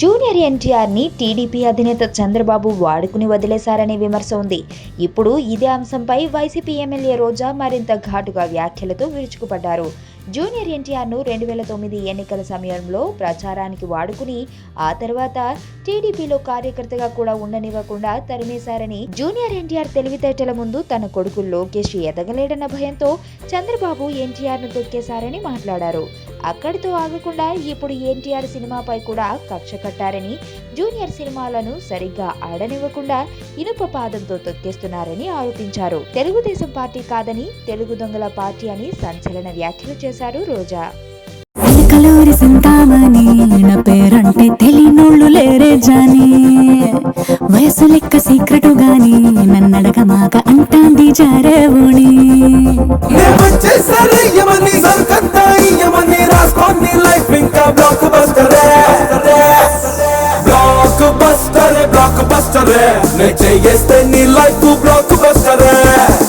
Junior ఎన్టీఆర్ని TDP అధినేత చంద్రబాబు వాడుకుని వదిలేశారనే విమర్శ ఉంది. ఇప్పుడు ఇదే అంశంపై వైసీపీ ఎమ్మెల్యే రోజా మరింత ఘాటుగా వ్యాఖ్యలతో విరుచుకుపడ్డారు. జూనియర్ ఎన్టీఆర్ను 2009 ఎన్నికల సమయంలో ప్రచారానికి వాడుకుని ఆ తర్వాత టీడీపీలో కార్యకర్తగా కూడా ఉండనివ్వకుండా తరిమేశారని, జూనియర్ ఎన్టీఆర్ తెలివితేటల ముందు తన కొడుకు లోకేష్ ఎదగలేడన్న భయంతో చంద్రబాబు ఎన్టీఆర్ను తొక్కేశారని మాట్లాడారు. అక్కడితో ఆగకుండా ఇప్పుడు ఎన్టీఆర్ సినిమాపై కూడా కక్ష కట్టారని, జూనియర్ సినిమాలను సరిగ్గా ఆడనివ్వకుండా ఇనుప పాదంతో తొక్కేస్తున్నారని ఆరోపించారు. తెలుగుదేశం పార్టీ కాదని తెలుగు దొంగల పార్టీ అని సంచలన వ్యాఖ్యలు చేశారు రోజా. కలూరి సింతామణి నా పేరంటే తెలియనోళ్ళు లేరే జాని, వయసు లెక్క సీక్రెటు గాని నన్నడగమాక అంటాంది జారేవుని. బ్లాక్ బస్టర్ నే చేస్తే నీ లైఫ్ బ్లాక్ బస్టర్.